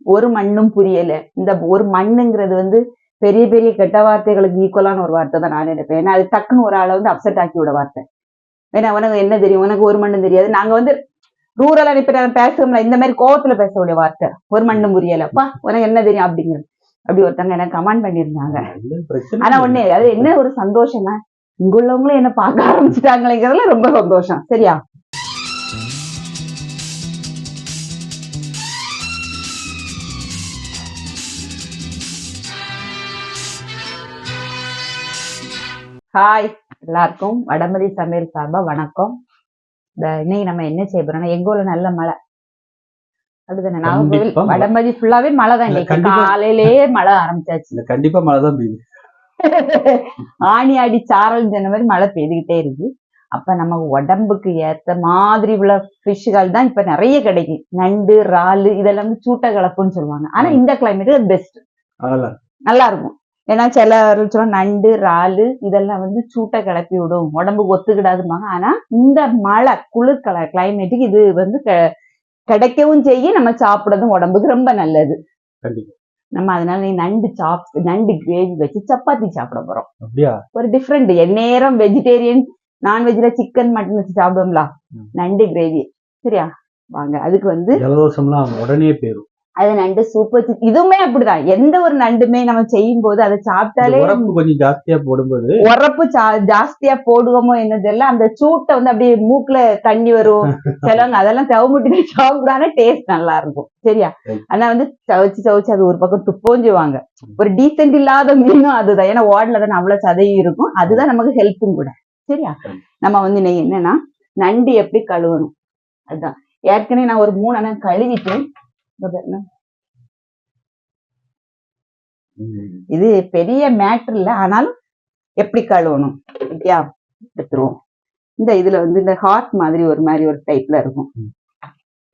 ஒரு மண்ணும் புரியல. இந்த ஒரு மண்ணுங்கிறது வந்து பெரிய பெரிய கெட்ட வார்த்தைகளுக்கு ஈக்குவலான ஒரு வார்த்தை தான் நான் நினைப்பேன். ஏன்னா அது டக்குன்னு ஒரு ஆளை வந்து அப்செட் ஆக்கி விட வார்த்தை. ஏன்னா உனக்கு என்ன தெரியும், உனக்கு ஒரு மண்ணும் தெரியாது. நாங்க வந்து ரூரலா இப்ப பேசுறோம்ல, இந்த மாதிரி கோவத்துல பேசக்கூடிய வார்த்தை ஒரு மண்ணும் புரியலப்பா உனக்கு என்ன தெரியும் அப்படிங்கிறது. அப்படி ஒருத்தவங்க எனக்கு கமெண்ட் பண்ணியிருந்தாங்க. ஆனா ஒண்ணு அது என்ன ஒரு சந்தோஷம்னா, இங்க உள்ளவங்களும் என்ன பார்க்க ஆரம்பிச்சுட்டாங்களேங்கிறதுல ரொம்ப சந்தோஷம். சரியா? ஹாய் எல்லாருக்கும், வடமதி சமையல் சார்பா வணக்கம். இன்னைக்கு நம்ம என்ன செய்ய போறோம்னா, எங்க ஊர்ல நல்ல மழை அப்படிதானே. நாகர்கோவில் வடமதி ஃபுல்லாவே மழை தான். இன்னைக்கு காலையிலேயே மழை ஆரம்பிச்சாச்சு. கண்டிப்பா மழை தான் பெய்யுது. ஆணி ஆடி சாரல் சொன்ன மாதிரி மழை பெய்துகிட்டே இருக்கு. அப்ப நமக்கு உடம்புக்கு ஏத்த மாதிரி உள்ள ஃபிஷ்கள் தான் இப்ப நிறைய கிடைக்கும். நண்டு, இறாலு இதெல்லாம் வந்து சூட்ட கலப்புன்னு சொல்லுவாங்க. ஆனா இந்த கிளைமேட் பெஸ்ட், நல்லா இருக்கும். ஏன்னா சில நண்டு, இறாலு இதெல்லாம் வந்து சூட்டை கிளப்பி விடும், உடம்புக்கு ஒத்துக்கிடாதுமாங்க. ஆனா இந்த மழை குளிர் கிளைமேட்டுக்கு இது வந்து கிடைக்கவும் செய்ய, நம்ம சாப்பிடறதும் உடம்புக்கு ரொம்ப நல்லது. நம்ம அதனால நண்டு கிரேவி வச்சு சப்பாத்தி சாப்பிட போறோம். ஒரு டிஃப்ரெண்ட். எந்நேரம் வெஜிடேரியன் நான்வெஜ்ல சிக்கன் மட்டன் வச்சு சாப்பிடுவோம்ல, நண்டு கிரேவி. சரியா? வாங்க. அதுக்கு வந்து உடனே போயிடும். அது நண்டு சூப்பர். இதுவுமே அப்படிதான். எந்த ஒரு நண்டுமே நம்ம செய்யும் போது அதை சாப்பிட்டாலே கொஞ்சம் ஜாஸ்தியா போடும்போது உரப்பு ஜாஸ்தியா போடுவோமோ என்னதெல்லாம் அந்த சூட்டை வந்து அப்படியே மூக்குல தண்ணி வரும். சிலவங்க அதெல்லாம் தவமுட்டி சாப்பிடான டேஸ்ட் நல்லா இருக்கும். சரியா? ஆனா வந்து சவைச்சு அது ஒரு பக்கம் துப்போஞ்சுவாங்க. ஒரு டீசென்ட் இல்லாத மீனும் அதுதான். ஏன்னா ஓடல தானே அவ்வளவு சதையும் இருக்கும். அதுதான் நமக்கு ஹெல்ப்பும் கூட. சரியா? நம்ம வந்து இன்னைக்கு என்னன்னா, நண்டு எப்படி கழுவணும் அதுதான். ஏற்கனவே நான் ஒரு 3 அண்ணன் கழுவிட்டு, இது பெரிய மேட்டர் இல்ல, ஆனாலும் எப்படி கழுவணும் சரியா எடுத்துருவோம். இந்த இதுல வந்து இந்த ஹார்ட் மாதிரி ஒரு டைப்ல இருக்கும்.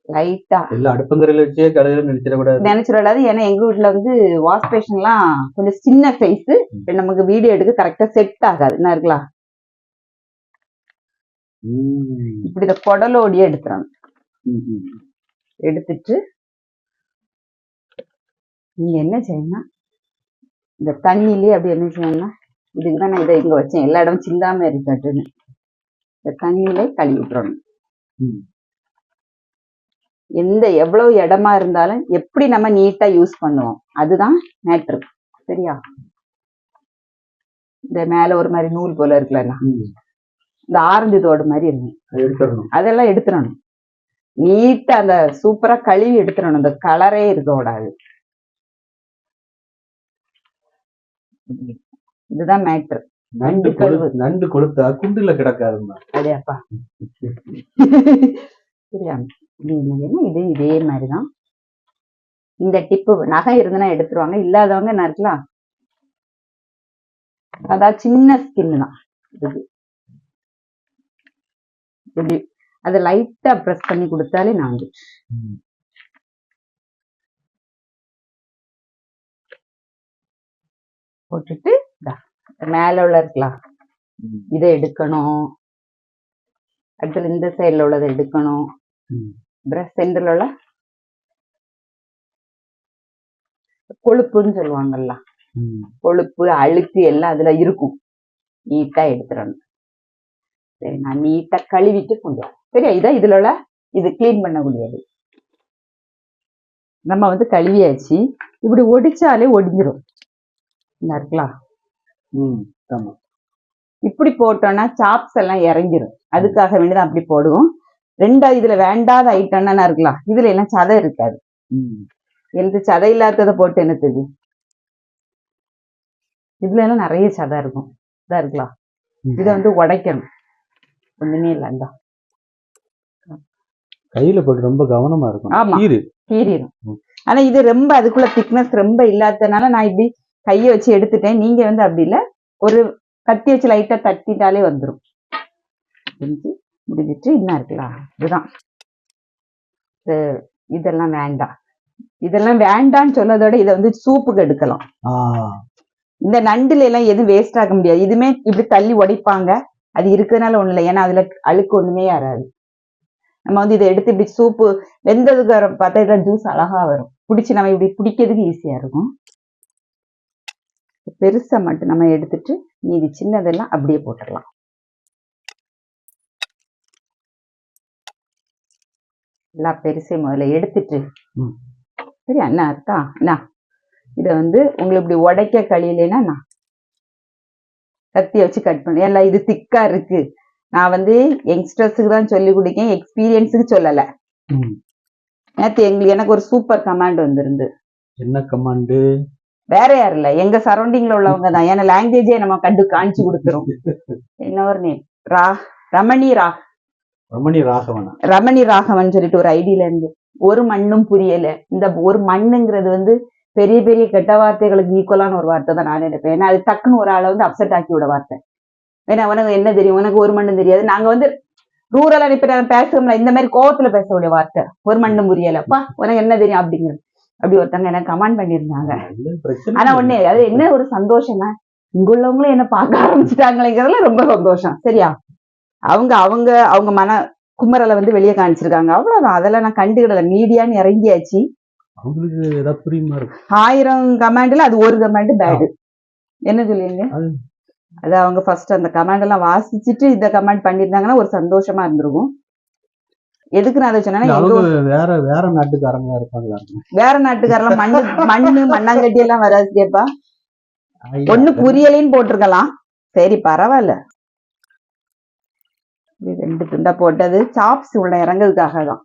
லைட்டா அடுப்பங்கரையில வச்சே கழுவ நினைச்சிடக்கூடாது. ஏன்னா எங்க வீட்டுல வந்து வாஷ் பேஷன் எல்லாம் கொஞ்சம் சின்ன சைஸ். நமக்கு வீடியோ எடுக்க கரெக்டா செட் ஆகாது. என்ன இருக்கலாம், இப்படி இந்த குடலோடியே எடுத்துறணும். எடுத்துட்டு நீங்க என்ன செய்யணும்னா, இந்த தண்ணியிலேயே அப்படி என்ன செய்யணும்னா, இதுக்குதான் நான் இதை இங்க வச்சேன், எல்லா இடமும் சிந்தாம இருக்கட்டுன்னு. இந்த தண்ணியிலே கழுவி விட்டுறணும். எவ்வளவு இடமா இருந்தாலும் எப்படி நம்ம நீட்டா யூஸ் பண்ணுவோம் அதுதான் மேட்ரு. சரியா? இந்த மேல ஒரு மாதிரி நூல் போல இருக்குல்ல, இந்த ஆரஞ்சு தோடு மாதிரி இருக்கு, அதெல்லாம் எடுத்துடணும். நீட்டா அந்த சூப்பரா கழுவி எடுத்துடணும். இந்த கலரே இருக்க கூடாது. இதுதான் மேட்ரு. நண்டு கொளுத்தா குண்டுல கிடக்காதுமா. அடையாப்பா. சரியா? இது இதே மாதிரிதான். இந்த டிப்பு நகை இருந்துன்னா எடுத்துருவாங்க, இல்லாதவங்க என்ன இருக்கலாம், அதாவது சின்ன ஸ்கின் தான் இப்படி அதை லைட்டா ப்ரெஸ் பண்ணி கொடுத்தாலே நான் வந்து போட்டுட்டு மேல உள்ள இருக்கலாம் இதை எடுக்கணும். அடுத்தது இந்த சைட்ல உள்ளதை எடுக்கணும். பிரஷ் சென்டர்ல உள்ள கொழுப்புன்னு சொல்லுவாங்கல்ல, கொழுப்பு அழுக்கு எல்லாம் அதுல இருக்கும். நீட்டா எடுத்துடணும். சரி, நான் நீட்டா கழுவிட்டு கொண்டு வரேன். சரியா? இதான் இதுல உள்ள இது கிளீன் பண்ணக்கூடியது. நம்ம வந்து கழுவியாச்சு. இப்படி ஒடிச்சாலே ஒடிஞ்சிரும். இருக்கலாம். இப்படி போட்டோம்னா சாப்ஸ் எல்லாம் இறங்கிரும். அதுக்காக வேண்டிதான் அப்படி போடுவோம். ரெண்டாவது இதுல வேண்டாத ஐட்டம்னா இருக்கலாம், இதுல எல்லாம் சதை இருக்காது. எந்த சதை இல்லாததை போட்டு என்ன தெரியும், இதுல எல்லாம் நிறைய சதை இருக்கும். இதா இருக்கலாம். இதை வந்து உடைக்கணும். ஒண்ணுமே இல்ல, கையில போட்டு ரொம்ப கவனமா இருக்கும். ஆமா, கீறிடும். ஆனா இது ரொம்ப அதுக்குள்ள திக்னஸ் ரொம்ப இல்லாததுனால நான் இப்படி கையை வச்சு எடுத்துட்டேன். நீங்க வந்து அப்படி இல்ல, ஒரு கத்தி வச்சு லைட்டா தட்டிட்டாலே வந்துடும். முடிஞ்சிட்டு இன்னும் இருக்கலாம். இதுதான். இதெல்லாம் வேண்டாம், இதெல்லாம் வேண்டான்னு சொன்னதோட இதை வந்து சூப்புக்கு எடுக்கலாம். இந்த நண்டுல எல்லாம் எதுவும் வேஸ்ட் ஆக முடியாது. இதுமே இப்படி தள்ளி உடைப்பாங்க, அது இருக்கிறதுனால ஒண்ணு இல்லை. ஏன்னா அதுல அழுக்கு ஒண்ணுமே வராது. நம்ம வந்து இதை எடுத்து இப்படி சூப்பு வெந்ததுக்கு பார்த்தா இதுல ஜூஸ் அழகா வரும். பிடிச்சி நம்ம இப்படி பிடிக்கிறதுக்கு ஈஸியா இருக்கும். பெருசா மட்டும் நம்ம எடுத்துட்டு மீதி சின்னதெல்லாம் அப்படியே போட்டுடலாம். எல்லாம் பெருசே முதல்ல எடுத்துட்டு சரி அண்ணா இருக்கா அண்ணா இத வந்து உங்களுக்கு இப்படி உடைக்க கழியலைன்னா நான் கத்திய வச்சு கட் பண்ணேன். எல்லாம் இது திக்கா இருக்கு. நான் வந்து யங்ஸ்டர்ஸுக்கு தான் சொல்லி கொடுக்கேன், எக்ஸ்பீரியன்ஸுக்கு சொல்லல. நேத்து எனக்கு ஒரு சூப்பர் கமாண்ட் வந்திருந்து. என்ன கமாண்டு? வேற யாரும் இல்ல, எங்க சரௌண்டிங்ல உள்ளவங்க தான். ஏன்னா லாங்குவேஜே நம்ம காணிச்சு கொடுத்துரும். என்ன ஒரு நேம் ரமணி ராகவன் சொல்லிட்டு ஒரு ஐடியில இருந்து ஒரு மண்ணும் புரியல. இந்த ஒரு மண்ணுங்கிறது வந்து பெரிய பெரிய கெட்ட வார்த்தைகளுக்கு ஈக்குவலான ஒரு வார்த்தை தான் நான் நினைப்பேன். ஏன்னா அது டக்குன்னு ஒரு ஆளை வந்து அப்செட் ஆக்கி விட வார்த்தை. ஏன்னா உனக்கு என்ன தெரியும், உனக்கு ஒரு மண்ணும் தெரியாது. நாங்க வந்து ரூரலா இப்ப பேசுறோம்ல, இந்த மாதிரி கோவத்துல பேசக்கூடிய வார்த்தை ஒரு மண்ணும் புரியலப்பா உனக்கு என்ன தெரியும் அப்படிங்கிறது. அப்படி ஒருத்தவங்க எனக்கு கமெண்ட் பண்ணியிருந்தாங்க. ஆனா ஒண்ணு அது என்ன ஒரு சந்தோஷம்னா இங்குள்ளவங்களும் என்ன பார்க்க ஆரம்பிச்சுட்டாங்களேங்கிறதுல ரொம்ப சந்தோஷம். சரியா, அவங்க அவங்க அவங்க மன குமரலை வந்து வெளியே காமிச்சிருக்காங்க, அவ்வளவுதான். அதெல்லாம் நான் கண்டுக்கிடல. மீடியான்னு இறங்கியாச்சு. 1000 கமாண்ட்ல அது ஒரு கமாண்ட் பேடு. என்ன சொல்லுவீங்க? அது அவங்க ஃபர்ஸ்ட் அந்த கமாண்ட் எல்லாம் வாசிச்சுட்டு இந்த கமாண்ட் பண்ணிருந்தாங்கன்னா ஒரு சந்தோஷமா இருந்திருக்கும். எதுக்கு நான் அதை சொன்னேன்னா, வேற நாட்டுக்காரங்க இருப்பாங்களா? வேற நாட்டுக்காரெல்லாம் மண்ணு மண்ணாங்கட்டி எல்லாம் வராது கேப்பா. ஒண்ணு புரியலைன்னு போட்டிருக்கலாம். சரி பரவாயில்ல. 2 துண்டா போட்டது சாப்ஸ் உள்ள இறங்குறதுக்காக தான்.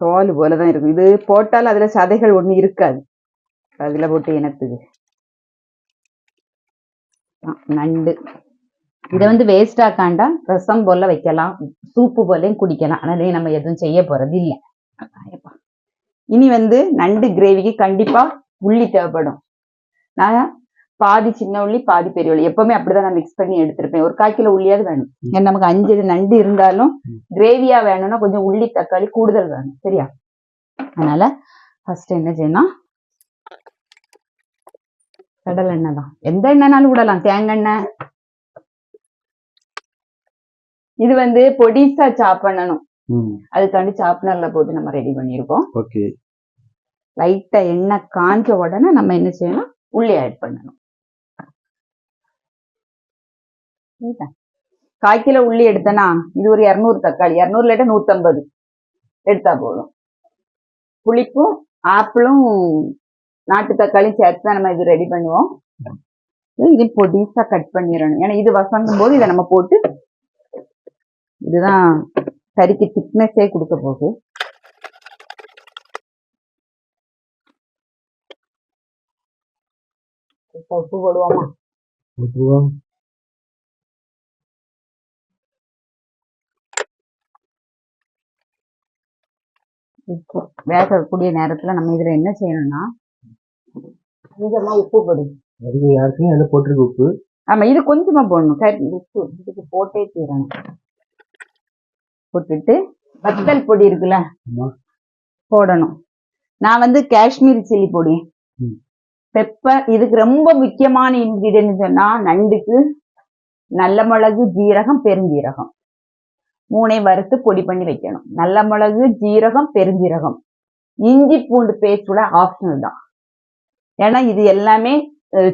தோல் போலதான் இருக்கும். இது போட்டாலும் அதுல சதைகள் ஒண்ணு இருக்காது. அதுல போட்டு இனத்துக்கு நண்டு இதை வந்து வேஸ்ட் ஆக்காண்டா ரசம் போல வைக்கலாம், சூப்பு போலையும் குடிக்கலாம். ஆனா நம்ம எதுவும் செய்ய போறது இல்லை. இனி வந்து நண்டு கிரேவிக்கு கண்டிப்பா உள்ளி தேவைப்படும். நான் பாதி சின்ன உள்ளி பாதி பெரிய உள்ளி எப்பவுமே அப்படிதான் நான் மிக்ஸ் பண்ணி எடுத்திருப்பேன். ஒரு 1/4 கிலோ உள்ளியாவது வேணும். ஏன்னா நமக்கு 5 நண்டு இருந்தாலும் கிரேவியா வேணும்னா கொஞ்சம் உள்ளி தக்காளி கூடுதல் வேணும். சரியா, அதனால ஃபர்ஸ்ட் என்ன செய்யணும், கடலை எண்ணெய் தான், எந்த எண்ணெய்னாலும் விடலாம், தேங்காய் எண்ணெய். இது வந்து பொடிசா சாப் பண்ணணும். அதுக்காண்டி சாப்னர்ல போட்டு நம்ம ரெடி பண்ணிருக்கோம். லைட்டா எண்ணெய் காஞ்ச உடனே நம்ம என்ன செய்யணும், உள்ளி ஆட் பண்ணணும். 1/4 கிலோ உள்ளி எடுத்தனா இது ஒரு 200 தக்காளி, 200 இல்லாட்ட 150 எடுத்தா போதும். புளிப்பும் ஆப்பிளும் நாட்டு தக்காளியும் சேர்த்து தான் நம்ம இது ரெடி பண்ணுவோம். இது பொடிசா கட் பண்ணிடணும். ஏன்னா இது வசங்கும் போது இதை நம்ம போட்டு, இதுதான் கறிக்கு திக்னஸே கொடுக்க போகுது. உப்பு போடுவோமா? வேகக்கூடிய நேரத்துல நம்ம இதுல என்ன செய்யணும்னா கொஞ்சமா உப்பு போடும். போட்டிருக்கு உப்பு. ஆமா, இது கொஞ்சமா போடணும். உப்பு இதுக்கு போட்டே தீரணும். போட்டுட்டு வத்தல் பொடி இருக்குல்ல போடணும். நான் வந்து காஷ்மீரி சில்லி பொடி, பெப்பர். இதுக்கு ரொம்ப முக்கியமான இன்கிரீடியன்ட் சொன்னா நண்டுக்கு நல்ல மிளகு, ஜீரகம், பெருஞ்சீரகம் 3ஐயும் வறுத்து பொடி பண்ணி வைக்கணும். நல்ல மிளகு, ஜீரகம், பெருஞ்சீரகம். இஞ்சி பூண்டு பேஸ்ட் கூட ஆப்ஷனல் தான். ஏன்னா இது எல்லாமே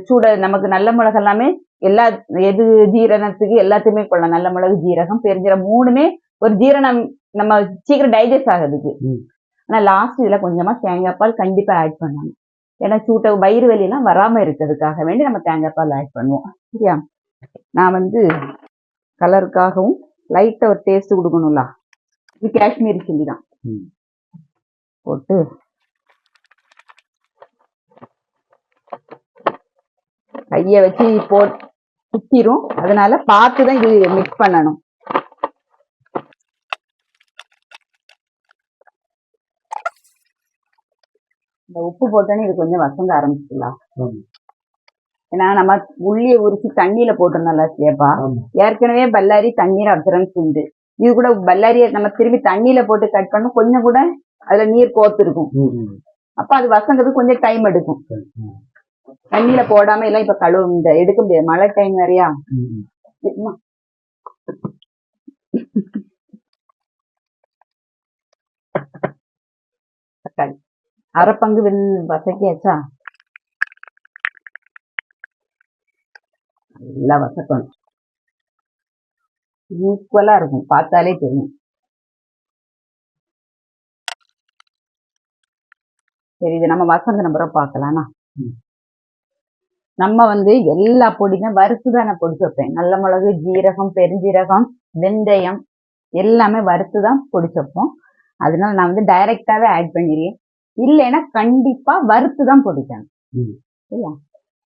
சூட, நமக்கு நல்ல மிளகு எல்லாமே எல்லா எது ஜீரணத்துக்கு எல்லாத்தையுமே கொள்ளலாம். நல்ல மிளகு, ஜீரகம், பெருஞ்சீரகம் 3மே ஒரு ஜீரணம், நம்ம சீக்கிரம் டைஜஸ்ட் ஆகுதுக்கு. ஆனா லாஸ்ட் இதுல கொஞ்சமா தேங்காய் பால் கண்டிப்பா ஆட் பண்ணணும். ஏன்னா சூட்ட வயிறு வலி எல்லாம் வராம இருக்கிறதுக்காக வேண்டி நம்ம தேங்காய் பால் ஆட் பண்ணுவோம். சரியா, நான் வந்து கலருக்காகவும் லைட்டா ஒரு டேஸ்ட் கொடுக்கணும்ல, இது காஷ்மீரி சில்லி தான் போட்டு கைய வச்சு சுத்திரும். அதனால பார்த்துதான் இது மிக்ஸ் பண்ணணும். இந்த உப்பு போட்டோன்னே இது கொஞ்சம் வசங்க ஆரம்பிச்சுக்கலாம். ஏன்னா நம்ம உள்ளியை உரிச்சு தண்ணியில போட்டிருந்தோம்ல சேப்பா, ஏற்கனவே பல்லாரி தண்ணீர் அப்சரன்ஸ் உண்டு. இது கூட பல்லாரியை நம்ம திரும்பி தண்ணியில போட்டு கட் பண்ணணும். கொஞ்சம் கூட அதுல நீர் கோத்து இருக்கும். அப்ப அது வசங்கிறது கொஞ்சம் டைம் எடுக்கும். தண்ணியில போடாம எல்லாம் இப்ப இந்த எடுக்க முடியாது, மழை டைம் நிறையா. தக்காளி அரை பங்கு வசக்கியாச்சா? நல்லா வசக்கணும், ஈக்குவலா இருக்கும், பார்த்தாலே தெரியும். சரி, இது நம்ம வசந்த நம்பரை பார்க்கலாம்னா, நம்ம எல்லா பொடியுமே வறுத்துதான் நான் பொடிச்சு வைப்பேன். நல்ல மிளகு, ஜீரகம், பெருஞ்சீரகம், வெந்தயம் எல்லாமே வறுத்துதான் பொடிச்சு வைப்போம். அதனால நான் டைரக்டாவே ஆட் பண்ணிடுவேன். இல்லைன்னா கண்டிப்பா வறுத்துதான் பொடிக்கணும். சரியா?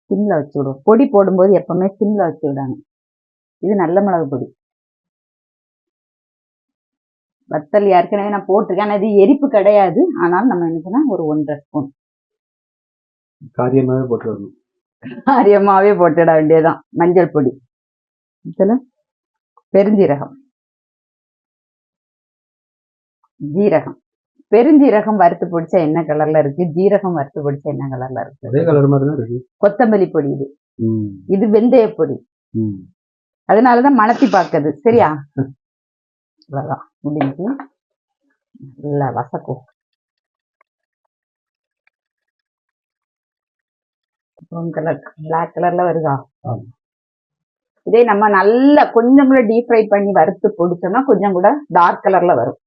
சிம்ல வச்சு விடுவோம். பொடி போடும்போது எப்பவுமே சிம்ல வச்சு விடணும். இது நல்ல மிளகு பொடி. வத்தல் ஏற்கனவே நான் போட்டிருக்கேன். ஆனா இது எரிப்பு கிடையாது. ஆனாலும் நம்ம என்ன சொன்னா ஒரு 1.5 ஸ்பூன் காரியமாவே போட்டுடணும். காரியமாவே போட்டுட வேண்டியதுதான். மஞ்சள் பொடி, இதுல பெருஞ்சீரகம், ஜீரகம். பெருஞ்சீரகம் வறுத்து பொடிச்சா என்ன கலர்ல இருக்கு, ஜீரகம் வறுத்து பொடிச்சா என்ன கலர்ல இருக்கு? அதே கலர் மாதிரி தான் இருக்கு. கொத்தமல்லி பொடி இது வெந்தய பொடி. அதனாலதான் மணத்தி பாக்குது. சரியா? முடிஞ்சு நல்லா வசக்கும். பிளாக் கலர்ல வருதா? இதே நம்ம நல்லா கொஞ்சம் கூட டீப் ஃப்ரை பண்ணி வறுத்து பொடிச்சோம்னா கொஞ்சம் கூட டார்க் கலர்ல வரும்.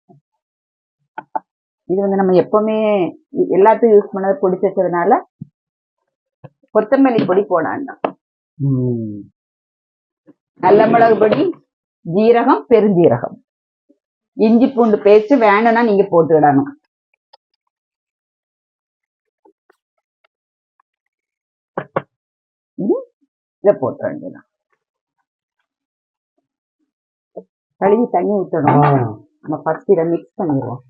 இது நம்ம எப்பவுமே எல்லாத்தையும் யூஸ் பண்ணது பொடிச்சு வச்சதுனால கொத்தமல்லி பொடி போட வேண்டாம். நல்ல மிளகு பொடி, ஜீரகம், பெருஞ்சீரகம், இஞ்சி பூண்டு பேஸ்ட் வேணும்னா நீங்க போட்டுக்கிடணும். இதை போட்ட வேண்டியதான். கழுவி தண்ணி ஊற்றணும். நம்ம ஃபர்ஸ்ட் இதை மிக்ஸ் பண்ணிடுவோம்.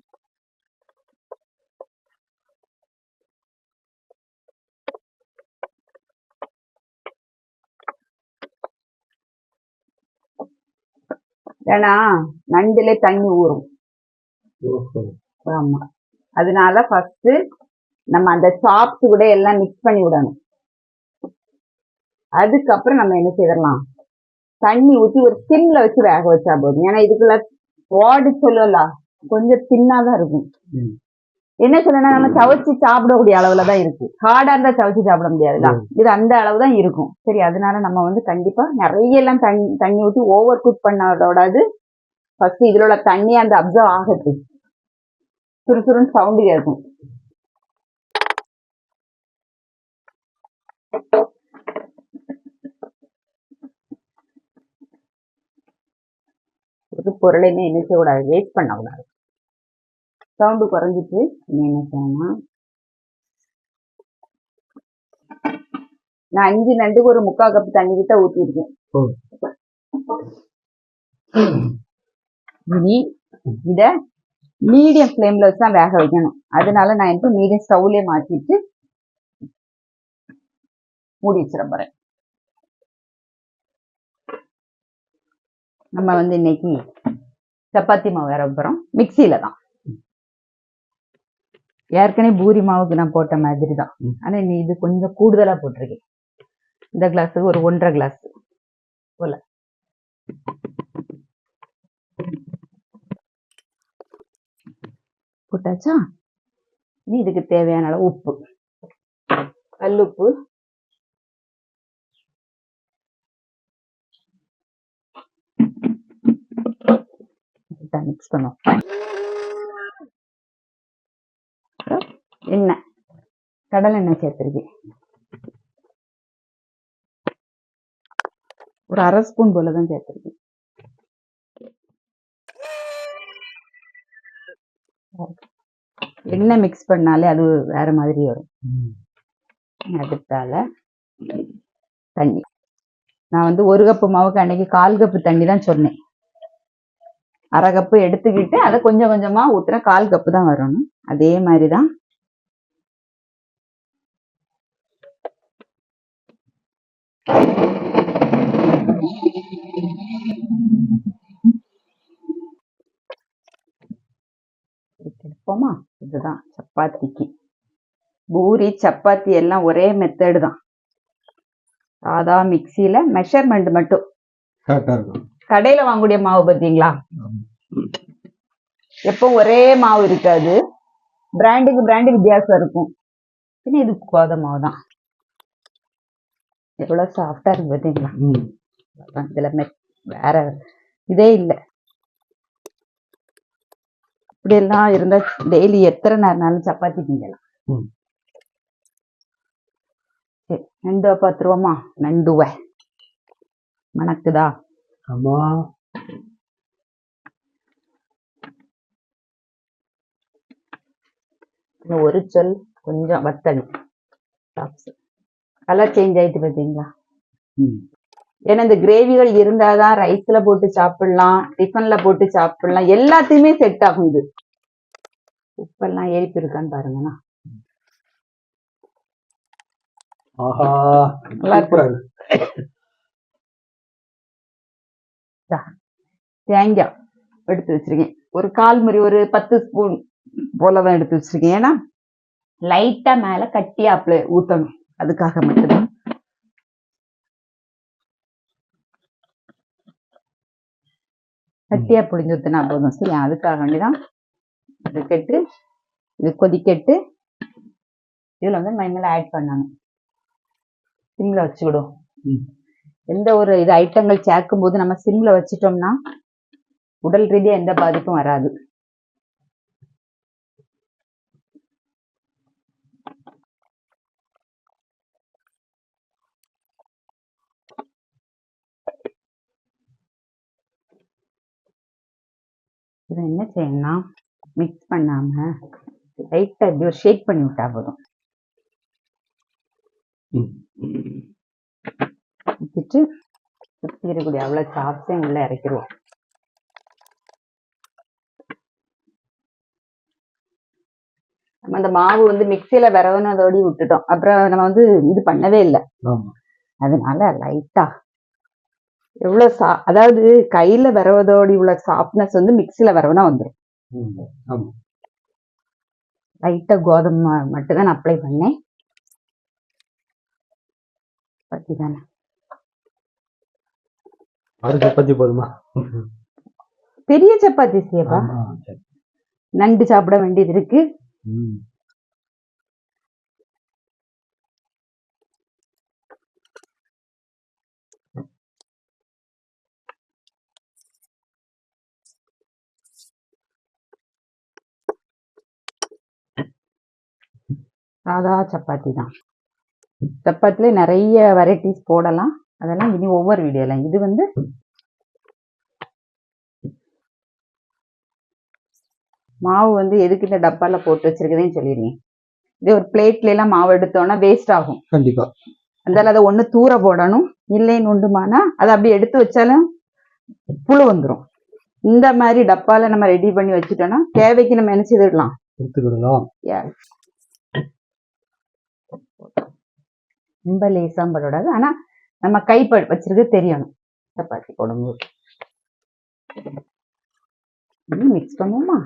ஏன்னா நண்டுல தண்ணி ஊறும். ஆமா, அதனால ஃபர்ஸ்ட் நம்ம அந்த சாப்ஸ் கூட எல்லாம் மிக்ஸ் பண்ணி விடணும். அதுக்கப்புறம் நம்ம என்ன செய்யலாம், தண்ணி ஊற்றி ஒரு சிம்ல வச்சு வேக வச்சா போதும். ஏன்னா இதுக்குள்ள வாடு சொல்லலாம் கொஞ்சம் தின்னாதான் இருக்கும். என்ன சொல்லனா நம்ம சவைச்சு சாப்பிடக்கூடிய அளவுலதான் இருக்கு. ஹார்டா இருந்தா சவைச்சு சாப்பிட முடியாதுல்ல, இது அந்த அளவு தான் இருக்கும். சரி, அதனால நம்ம கண்டிப்பா நிறைய எல்லாம் தண்ணி ஊற்றி ஓவர் குக் பண்ணோடாது. ஃபர்ஸ்ட் இதுல உள்ள தண்ணி அந்த அப்சர்வ் ஆகட்டு, சுறுசுறுன்னு சவுண்டு கேட்கும். ஒரு பொருளையுமே என்ன செய்யக்கூடாது, வேஸ்ட் பண்ண கூடாது. சவுண்டு குறைஞ்சிட்டு என்ன செய்யணும், நான் 5 நண்டுக்கு ஒரு 3/4 கப் தண்ணி கிட்ட ஊற்றிருக்கேன். இனி இத மீடியம் ஃப்ளேம்ல வச்சு தான் வேக வைக்கணும். அதனால நான் இப்போ மீடியம் ஸ்டவ்லயே மாத்திட்டு மூடி வச்சிட போறேன். நம்ம இன்னைக்கு சப்பாத்தி மாவு வேற போறோம். மிக்சியில தான். ஏற்கனவே பூரி மாவுக்கு நான் போட்ட மாதிரி தான். ஆனா நீ இது கொஞ்சம் கூடுதலா போட்டிருக்கேன். இந்த கிளாஸுக்கு ஒரு 1.5 கிளாஸ் போல. போட்டாச்சா? இனி இதுக்கு தேவையான அளவு உப்பு, கல்லுப்பு, மிக்ஸ் பண்ணுவோம். எண்ணெய், கடலை எண்ணெய் சேர்த்திருக்கேன். ஒரு 1/2 ஸ்பூன் போலதான் சேர்த்திருக்கேன். எண்ணெய் மிக்ஸ் பண்ணாலே அது வேற மாதிரி வரும். அடுத்தால தண்ணி. நான் 1 கப்பு மாவுக்கு அன்னைக்கு 1/4 கப்பு தண்ணி தான் சொன்னேன். 1/2 கப்பு எடுத்துக்கிட்டு அதை கொஞ்சம் கொஞ்சமா ஊத்துற 1/4 கப்பு தான் வரணும். அதே மாதிரிதான் எடுப்போமா. இதுதான் சப்பாத்திக்கு. பூரி சப்பாத்தி எல்லாம் ஒரே மெத்தடு தான். சாதா மிக்சியில மெஷர்மெண்ட் மட்டும். கடையில வாங்கக்கூடிய மாவு பார்த்தீங்களா, எப்போ ஒரே மாவு இருக்காது. பிராண்டுக்கு பிராண்டு வித்தியாசம் இருக்கும். பின்ன இது கோதுமை மாவு தான். எவ்வளவு சாஃப்டா இருக்கு பாத்தீங்களா? இதுல வேற இதே இல்லை. இப்படி எல்லாம் இருந்தா டெய்லி எத்தனை நேரம்னாலும் சப்பாத்தி திங்கலாம். சரி, நண்டுவை பாத்துருவோமா? நண்டுவை மணக்குதா? ஆமா. ஒரு சொல் கொஞ்சம் வத்தல், கலர் சேஞ்ச் ஆயிட்டு பாத்தீங்களா? ஏன்னா இந்த கிரேவிகள் இருந்தாதான் ரைஸ்ல போட்டு சாப்பிடலாம், டிஃபன்ல போட்டு சாப்பிடலாம், எல்லாத்தையுமே செட் ஆகும். இது உப்பெல்லாம் ஏறிப்பு இருக்கான்னு பாருங்கண்ணா. தேங்காய் எடுத்து வச்சிருக்கேன். ஒரு கால் முறி, ஒரு 10 ஸ்பூன் போலதான் எடுத்து வச்சிருக்கேன். ஏன்னா லைட்டா மேல கட்டியா ஊத்தணும், அதுக்காக மட்டும்தான். கட்டியா புளிஞ்சு ஊத்தினா போதும். சரி, அதுக்காக வேண்டிதான். கெட்டு இது கொதிக்கட்டு. இதுல வந்து மேல ஆட் பண்ணணும். சிம்ல வச்சுக்கிடும். எந்த ஒரு இது ஐட்டங்கள் சேர்க்கும் போது நம்ம சிம்ல வச்சிட்டோம்னா உடல் ரீதியா எந்த பாதிப்பும் வராது. இது என்ன செய்யணும்னா, மிக்ஸ் பண்ணாம லைட்டா இப்படி ஒரு ஷேக் பண்ணி விட்டா போதும். வச்சுட்டு சுத்தி இருக்கக்கூடிய அவ்வளவு சாப்ஸையும் உள்ள இறக்கிடுவோம். நம்ம அந்த மாவு வந்து மிக்சியில விரவனதோடி விட்டுட்டோம். அப்புறம் நம்ம வந்து இது பண்ணவே இல்லை. அதனால லைட்டா எவ்வளவு அதாவது கையில விரவதோடி உள்ள சாஃப்ட்னஸ் வந்து மிக்சியில விரவனா வந்துடும். லைட்டா கோதுமை மட்டும் தான் அப்ளை பண்ணேன். சப்பாத்தி தானே, சப்பாத்தி போதுமா? பெரிய சப்பாத்தி செய்யப்பா. நண்டு சாப்பிட வேண்டியது இருக்கு. சாதா சப்பாத்தி தான். சப்பாத்தில நிறைய வெரைட்டிஸ் போடலாம். அதெல்லாம் இனி ஒவ்வொரு வீடியோல. இது வந்து மாவு வந்து எதுக்கு இந்த டப்பால போட்டு வச்சிருக்கதேன்னு சொல்லிடுறேன். இதே ஒரு பிளேட்ல எல்லாம் மாவு எடுத்தோம்னா வேஸ்ட் ஆகும். கண்டிப்பா. அதனால அதை ஒண்ணு தூர போடணும். இல்லைன்னு உண்டுமானா அதை அப்படி எடுத்து வச்சாலும் புழு வந்துடும். இந்த மாதிரி டப்பால நம்ம ரெடி பண்ணி வச்சுட்டோம்னா தேவைக்கு நம்ம என்ன செய்திடலாம், எடுத்துக்கிடலாம். ரொம்ப லேசாம் படக்கூடாது. ஆனா நம்ம கை வச்சிருக்க தெரியணும். சப்பாத்தி போடும்போது மிக்ஸ் பண்ணுவோமா?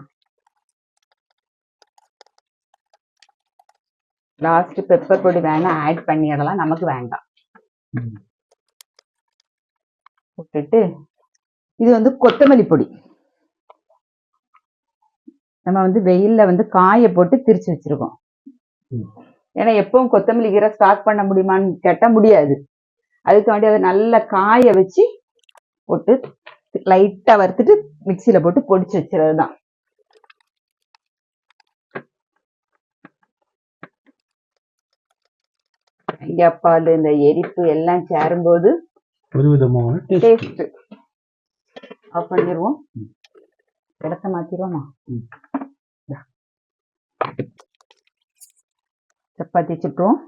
லாஸ்ட் பெப்பர் பொடி வேணா ஆட் பண்ணிடலாம், நமக்கு வேண்டாம். போட்டுட்டு இது வந்து கொத்தமல்லி பொடி. நம்ம வந்து வெயில்ல வந்து காய போட்டு திரிச்சு வச்சிருக்கோம். ஏன்னா எப்பவும் கொத்தமல்லி கீரை ஸ்டாக் பண்ண முடியுமான்னு கேட்டா முடியாது. அதுக்கு வேண்டி அதை நல்லா காய வச்சு போட்டு லைட்டா வறுத்துட்டு மிக்சியில போட்டு பொடிச்சு வச்சுறது தான். பால் இந்த எரிப்பு எல்லாம் சேரும்போது ஒரு விதமான டேஸ்ட். ஆஃப் பண்ணிடுவோம். இடத்த மாத்திடுவோமா? சப்பாத்தி சுட்டுருவோம்.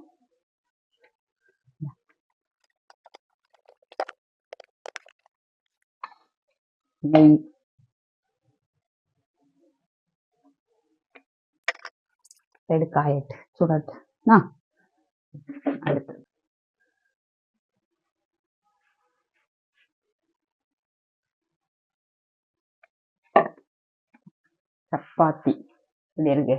நெய் சைடு காயட்டு சுடட்டு. அடுத்து சப்பாத்தி இப்படி இருக்கு.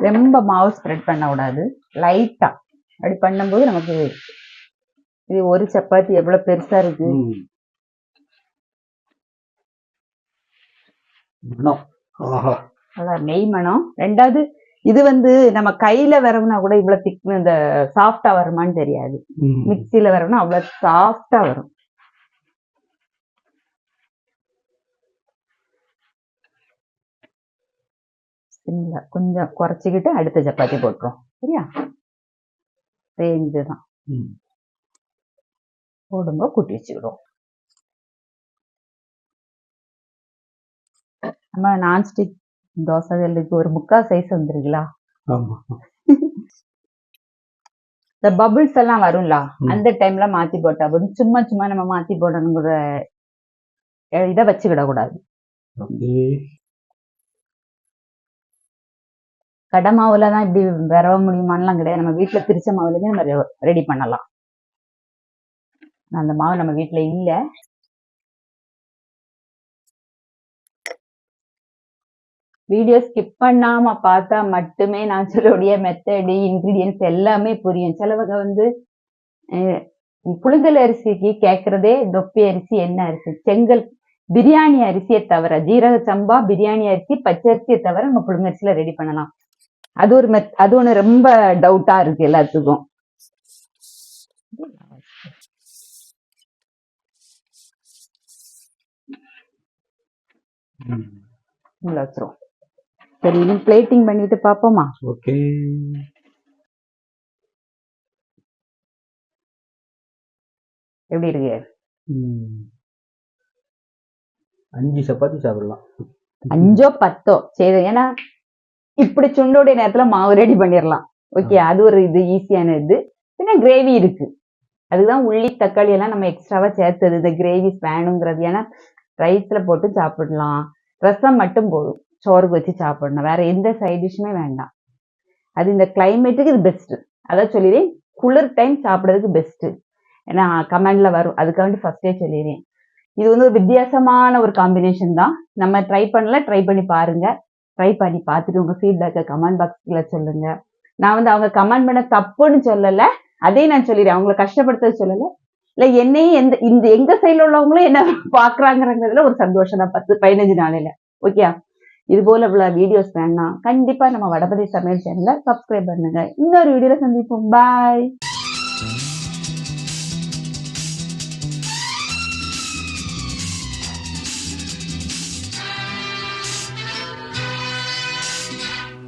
ரொம்ப மாவு ஸ்ப்ரெட் பண்ண கூடாது, லைட்டா அப்படி பண்ணும்போது நமக்கு இது ஒரு சப்பாத்தி எவ்வளவு பெருசா இருக்கு. ஆஹா அதான் நெய் மணம். ரெண்டாவது இது வந்து நம்ம கையில வரவுனா கூட இவ்வளவு திக் இந்த சாஃப்டா வருமான்னு தெரியாது. மிக்சியில வரவுனா அவ்வளவு சாஃப்டா வரும். கொஞ்சம் குறைச்சிக்கிட்டு அடுத்த சப்பாத்தி போட்டுரும். சரியா? இதுதான் போடுங்க, கூட்டி வச்சுக்கிடும். நம்ம நான்ஸ்டிக் தோசைகளுக்கு ஒரு 3/4 சைஸ் வந்துருங்களா? இந்த பபிள்ஸ் எல்லாம் வரும்ல, அந்த டைம்ல மாத்தி போட்டா போதும். சும்மா சும்மா நம்ம மாத்தி போடணுங்கிற இதை வச்சுக்கிட கூடாது. கடை மாவுல தான் இப்படி வரவ முடியுமான்லாம் கிடையாது. நம்ம வீட்டுல திரிச்ச மாவுலயே நம்ம ரெடி பண்ணலாம். அந்த மாவு நம்ம வீட்டுல இல்ல. வீடியோ ஸ்கிப் பண்ணாம பார்த்தா மட்டுமே நான் சொல்லக்கூடிய மெத்தடு, இன்கிரீடியன்ஸ் எல்லாமே புரியும். சிலவங்க வந்து புழுங்கல் அரிசிக்கு கேட்கறதே தொப்பி அரிசி, என்ன அரிசி, செங்கல் பிரியாணி அரிசியை தவிர, ஜீரக சம்பா பிரியாணி அரிசி, பச்சரிசியை தவிர நம்ம புழுங்கரிசியில ரெடி பண்ணலாம். அது ஒண்ணு ரொம்ப டவுட்டா இருக்கு எல்லாத்துக்கும். வச்சிரும். சரி, இது பிளேட்டிங் பண்ணிட்டு பாப்போமா? ஓகே. எப்படி இருக்கு? 5 சப்பாத்தி சாப்பிடலாம். 5 10 சரி. ஏன்னா இப்படி சுண்டோடைய நேரத்துல மாவு ரெடி பண்ணிடலாம். ஓகே, அது ஒரு இது ஈஸியான இது. பின்ன கிரேவி இருக்கு, அதுதான் உள்ளி தக்காளி எல்லாம் நம்ம எக்ஸ்ட்ராவா சேர்த்தது. இந்த கிரேவி வேணுங்கிறது. ஏன்னா ரைஸ்ல போட்டு சாப்பிடலாம், ரசம் மட்டும் போதும், சோறுக்கு வச்சு சாப்பிடணும், வேற எந்த சைட் டிஷ்ஷுமே வேண்டாம். அது இந்த கிளைமேட்டுக்கு இது பெஸ்ட். அதான் சொல்லிடுறேன், குளிர் டைம் சாப்பிட்றதுக்கு பெஸ்ட். ஏன்னா கமெண்ட்ல வரும், அதுக்காண்டி ஃபர்ஸ்டே சொல்லிடுறேன். இது வந்து ஒரு வித்தியாசமான ஒரு காம்பினேஷன் தான். நம்ம ட்ரை பண்ணி பாருங்க. ட்ரை பண்ணி பார்த்துட்டு உங்க ஃபீட்பேக்கை கமெண்ட் பாக்ஸ்ல சொல்லுங்க. நான் வந்து அவங்க கமெண்ட் பண்ண தப்புன்னு சொல்லலை, அதையும் நான் சொல்லிடுறேன். அவங்களை கஷ்டப்படுத்த சொல்லலை. இல்லை, என்னையும் எங்க சைட்ல உள்ளவங்களும் என்ன பாக்குறாங்கிறதுல ஒரு சந்தோஷம் தான் 10-15 நாளையில. ஓகே, இது போல இவ்வளவு வீடியோஸ் வேணாம், கண்டிப்பா நம்ம வடபதி சமையல் சேனலை சப்ஸ்கிரைப் பண்ணுங்க. இன்னொரு வீடியோல சந்திப்போம். பாய்.